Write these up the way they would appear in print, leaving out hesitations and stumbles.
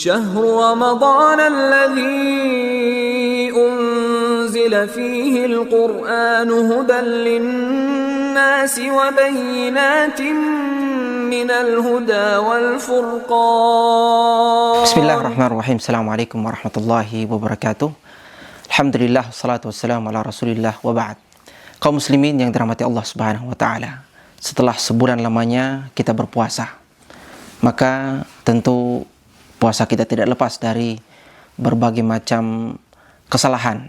شهر رمضان الذي أنزل فيه القرآن هدى للناس وبينات من الهدى والفرقان. بسم الله الرحمن الرحيم. Assalamualaikum warahmatullahi wabarakatuh. Alhamdulillah, wassalatu wassalamu ala rasulillah wa ba'd. Kaum muslimin yang dirahmati Allah subhanahu wa ta'ala, setelah sebulan lamanya kita berpuasa, maka tentu puasa kita tidak lepas dari berbagai macam kesalahan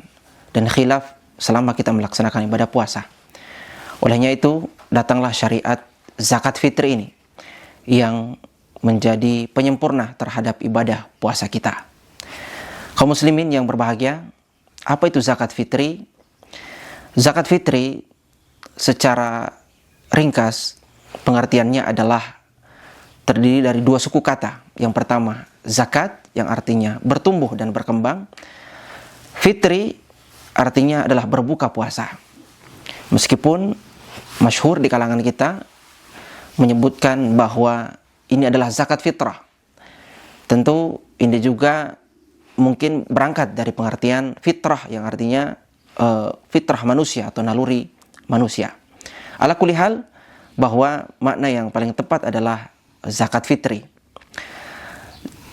dan khilaf selama kita melaksanakan ibadah puasa. Olehnya itu, datanglah syariat zakat fitri ini yang menjadi penyempurna terhadap ibadah puasa kita. Kaum muslimin yang berbahagia, apa itu zakat fitri? Zakat fitri secara ringkas pengertiannya adalah terdiri dari dua suku kata. Yang pertama, zakat yang artinya bertumbuh dan berkembang. Fitri artinya adalah berbuka puasa. Meskipun masyhur di kalangan kita menyebutkan bahwa ini adalah zakat fitrah, tentu ini juga mungkin berangkat dari pengertian fitrah yang artinya fitrah manusia atau naluri manusia. Ala kulli hal, bahwa makna yang paling tepat adalah zakat fitri.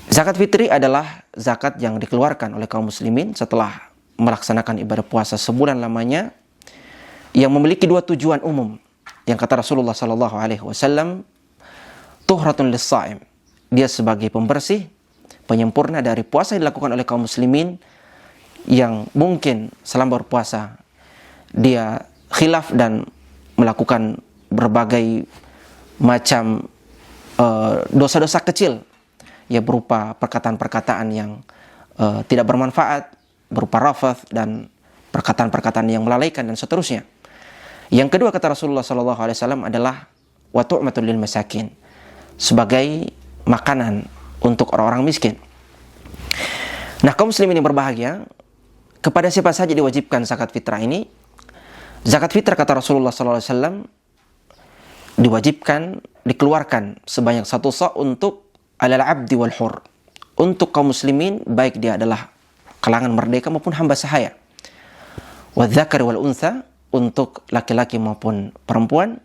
Zakat fitri adalah zakat yang dikeluarkan oleh kaum muslimin setelah melaksanakan ibadah puasa sebulan lamanya, yang memiliki dua tujuan umum. Yang kata Rasulullah sallallahu alaihi wasallam, tuhratun lis-shaim. Dia sebagai pembersih, penyempurna dari puasa yang dilakukan oleh kaum muslimin yang mungkin selama berpuasa dia khilaf dan melakukan berbagai macam dosa-dosa kecil, ya berupa perkataan-perkataan yang tidak bermanfaat, berupa rafath dan perkataan-perkataan yang melalaikan dan seterusnya. Yang kedua, kata Rasulullah SAW adalah wa tu'matul lil masakin, sebagai makanan untuk orang-orang miskin. Nah, kaum muslimin yang berbahagia, kepada siapa saja diwajibkan zakat fitrah ini? Zakat fitrah, kata Rasulullah SAW, diwajibkan dikeluarkan sebanyak satu sa' untuk alal abdi wal hur, untuk kaum muslimin baik dia adalah kalangan merdeka maupun hamba sahaya, wal dzakar wal untha, untuk laki-laki maupun perempuan,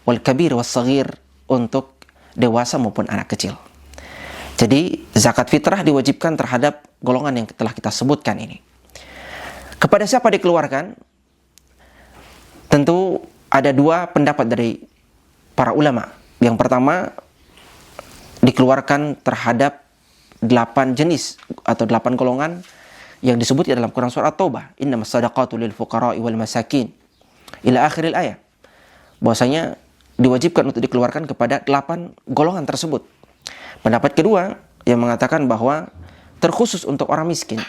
wal kabir was saghir, untuk dewasa maupun anak kecil. Jadi zakat fitrah diwajibkan terhadap golongan yang telah kita sebutkan ini. Kepada siapa dikeluarkan? Tentu ada dua pendapat dari para ulama. Yang pertama, dikeluarkan terhadap 8 jenis atau 8 golongan yang disebut dalam Quran surat At-Taubah, innamas shadaqatu lil fuqara'i wal masakin ila akhiril ayat. Bahwasanya diwajibkan untuk dikeluarkan kepada 8 golongan tersebut. Pendapat kedua yang mengatakan bahwa terkhusus untuk orang miskin,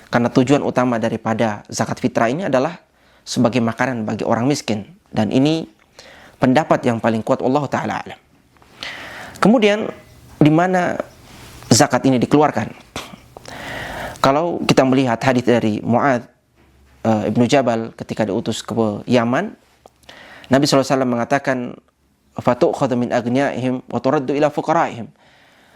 karena tujuan utama daripada zakat fitrah ini adalah sebagai makanan bagi orang miskin, dan ini pendapat yang paling kuat, wallahu taala alam. Kemudian di mana zakat ini dikeluarkan? Kalau kita melihat hadis dari Mu'adz ibnu Jabal ketika diutus ke Yaman, Nabi SAW mengatakan, fatu'khadhu min aghniyaihim wa turaddu ila fuqaraihim.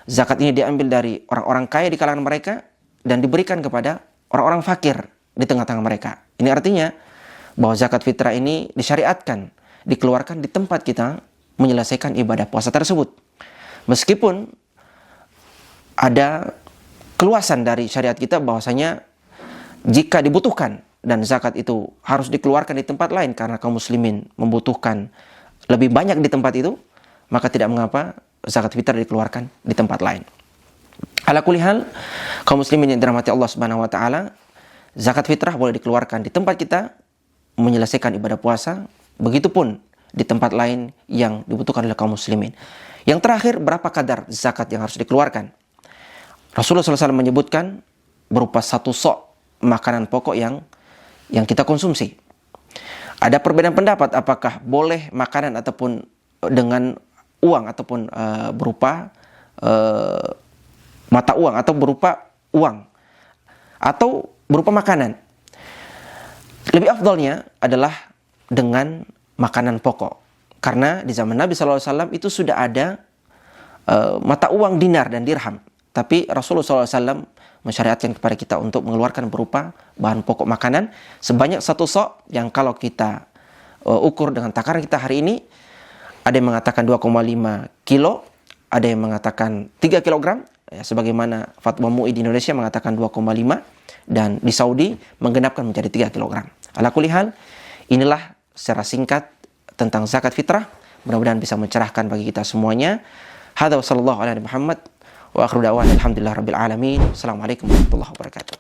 Zakat ini diambil dari orang-orang kaya di kalangan mereka dan diberikan kepada orang-orang fakir di tengah-tengah mereka. Ini artinya bahwa zakat fitrah ini disyariatkan, dikeluarkan di tempat kita menyelesaikan ibadah puasa tersebut. Meskipun ada keluasan dari syariat kita bahwasanya jika dibutuhkan dan zakat itu harus dikeluarkan di tempat lain karena kaum muslimin membutuhkan lebih banyak di tempat itu, maka tidak mengapa zakat fitrah dikeluarkan di tempat lain. Ala kulli hal, kaum muslimin yang dirahmati Allah Subhanahu wa taala, zakat fitrah boleh dikeluarkan di tempat kita menyelesaikan ibadah puasa, begitupun di tempat lain yang dibutuhkan oleh kaum muslimin. Yang terakhir, berapa kadar zakat yang harus dikeluarkan? Rasulullah SAW menyebutkan berupa satu sok makanan pokok yang kita konsumsi. Ada perbedaan pendapat apakah boleh makanan ataupun dengan uang ataupun berupa mata uang atau berupa uang atau berupa makanan. Lebih afdalnya adalah dengan makanan pokok, karena di zaman Nabi SAW itu sudah ada mata uang dinar dan dirham, Tapi Rasulullah SAW mensyariatkan kepada kita untuk mengeluarkan berupa bahan pokok makanan sebanyak 1 sok, yang kalau kita ukur dengan takaran kita hari ini, ada yang mengatakan 2,5 kilo, ada yang mengatakan 3 kilogram, ya, sebagaimana fatwa MUI di Indonesia mengatakan 2,5, dan di Saudi menggenapkan menjadi 3 kilogram. Ala kulli hal, inilah secara singkat tentang zakat fitrah. Mudah-mudahan bisa mencerahkan bagi kita semuanya. Hadza wa sallallahu ala Muhammad wa akhiru da'wana alhamdulillah rabbil alamin. Assalamualaikum warahmatullahi wabarakatuh.